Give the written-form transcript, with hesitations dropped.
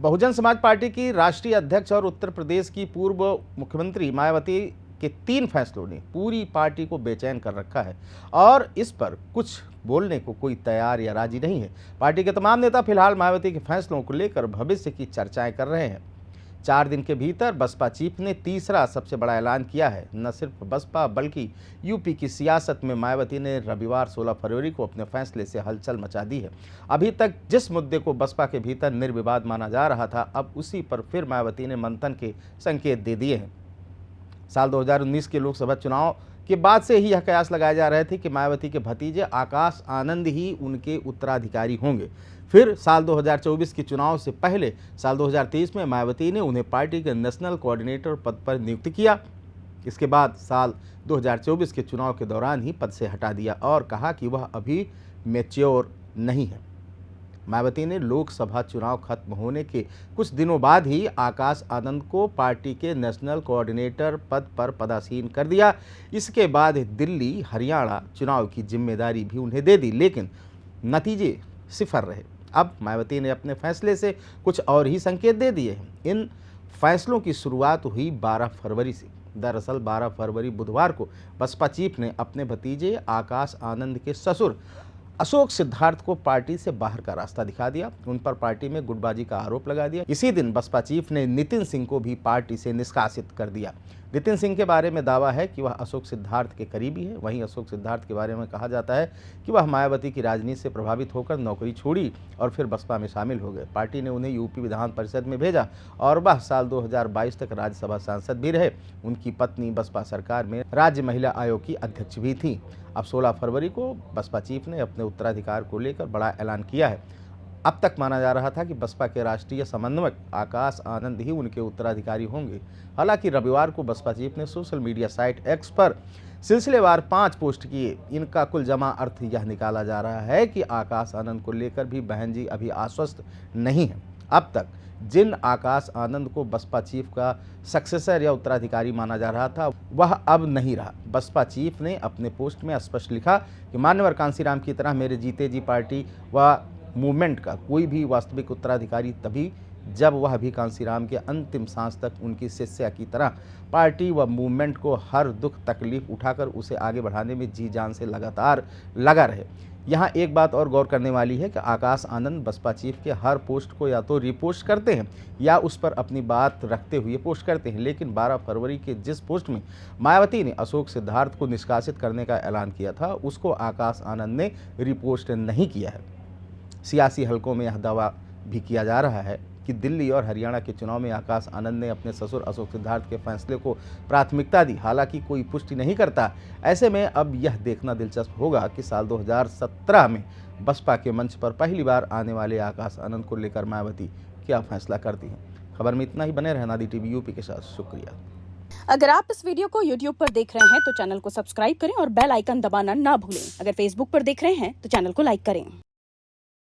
Bahujan Samaj party की राष्ट्रीय अध्यक्ष और उत्तर प्रदेश की पूर्व मुख्यमंत्री मायावती के 3 फैसलों ने पूरी पार्टी को बेचैन कर रखा है और इस पर कुछ बोलने को कोई तैयार या राजी नहीं है। पार्टी के तमाम नेता फिलहाल मायावती के फैसलों को लेकर भविष्य की चर्चाएं कर रहे हैं। 4 दिन के भीतर बसपा चीफ ने तीसरा सबसे बड़ा ऐलान किया है। न सिर्फ बसपा बल्कि यूपी की सियासत में मायावती ने रविवार 16 फरवरी को अपने फैसले से हलचल मचा दी है। अभी तक जिस मुद्दे को बसपा के भीतर निर्विवाद माना जा रहा था, अब उसी पर फिर मायावती ने मंथन के संकेत दे दिए हैं। साल 2019 के लोकसभा चुनाव के बाद से ही यह कयास लगाए जा रहे थे कि मायावती के भतीजे आकाश आनंद ही उनके उत्तराधिकारी होंगे। फिर साल 2024 के चुनाव से पहले साल 2023 में मायावती ने उन्हें पार्टी के नेशनल कोऑर्डिनेटर पद पर नियुक्त किया। इसके बाद साल 2024 के चुनाव के दौरान ही पद से हटा दिया और कहा कि वह अभी मैच्योर नहीं है। मायावती ने लोकसभा चुनाव खत्म होने के कुछ दिनों बाद ही आकाश आनंद को पार्टी के नेशनल कोऑर्डिनेटर पद पर पदासीन कर दिया। इसके बाद दिल्ली हरियाणा चुनाव की जिम्मेदारी भी उन्हें दे दी, लेकिन नतीजे सिफर रहे। अब मायावती ने अपने फैसले से कुछ और ही संकेत दे दिए हैं। इन फैसलों की शुरुआत हुई 12 फरवरी से। दरअसल 12 फरवरी बुधवार को बसपा चीफ ने अपने भतीजे आकाश आनंद के ससुर अशोक सिद्धार्थ को पार्टी से बाहर का रास्ता दिखा दिया। उन पर पार्टी में गुटबाजी का आरोप लगा दिया। इसी दिन बसपा चीफ ने नितिन सिंह को भी पार्टी से निष्कासित कर दिया। नितिन सिंह के बारे में दावा है कि वह अशोक सिद्धार्थ के करीबी है। वहीं अशोक सिद्धार्थ के बारे में कहा जाता है कि वह मायावती की राजनीति से प्रभावित होकर नौकरी छोड़ी और फिर बसपा में शामिल हो गए। पार्टी ने उन्हें यूपी विधान परिषद में भेजा और वह साल 2022 तक राज्यसभा सांसद भी रहे। उनकी पत्नी बसपा सरकार में राज्य महिला आयोग की अध्यक्ष भी थी। अब 16 फरवरी को बसपा चीफ ने अपने उत्तराधिकार को लेकर बड़ा ऐलान किया है। अब तक माना जा रहा था कि बसपा के राष्ट्रीय समन्वयक आकाश आनंद ही उनके उत्तराधिकारी होंगे। हालांकि रविवार को बसपा चीफ ने सोशल मीडिया साइट एक्स पर सिलसिलेवार 5 पोस्ट किए। इनका कुल जमा अर्थ यह निकाला जा रहा है कि आकाश आनंद को लेकर भी बहन जी अभी आश्वस्त नहीं है। अब तक जिन आकाश आनंद को बसपा चीफ का सक्सेसर या उत्तराधिकारी माना जा रहा था, वह अब नहीं रहा। बसपा चीफ ने अपने पोस्ट में स्पष्ट लिखा कि मान्यवर कांसीराम की तरह मेरे जीते जी पार्टी व मूवमेंट का कोई भी वास्तविक उत्तराधिकारी तभी जब वह भी कांसीराम के अंतिम सांस तक उनकी शिष्या की तरह पार्टी व मूवमेंट को हर दुख तकलीफ उठाकर उसे आगे बढ़ाने में जी जान से लगातार लगा रहे। यहाँ एक बात और गौर करने वाली है कि आकाश आनंद बसपा चीफ के हर पोस्ट को या तो रिपोस्ट करते हैं या उस पर अपनी बात रखते हुए पोस्ट करते हैं, लेकिन 12 फरवरी के जिस पोस्ट में मायावती ने अशोक सिद्धार्थ को निष्कासित करने का ऐलान किया था, उसको आकाश आनंद ने रिपोस्ट नहीं किया है। सियासी हलकों में यह दावा भी किया जा रहा है कि दिल्ली और हरियाणा के चुनाव में आकाश आनंद ने अपने ससुर अशोक सिद्धार्थ के फैसले को प्राथमिकता दी। हालांकि कोई पुष्टि नहीं करता। ऐसे में अब यह देखना दिलचस्प होगा कि साल 2017 में बसपा के मंच पर पहली बार आने वाले आकाश आनंद को लेकर मायावती क्या फैसला करती हैं। खबर में इतना ही। बने रहना दी टीवी यूपी के साथ। शुक्रिया। अगर आप इस वीडियो को YouTube पर देख रहे हैं तो चैनल को सब्सक्राइब करें और बेल आइकन दबाना ना भूलें। अगर Facebook पर देख रहे हैं तो चैनल को लाइक करें।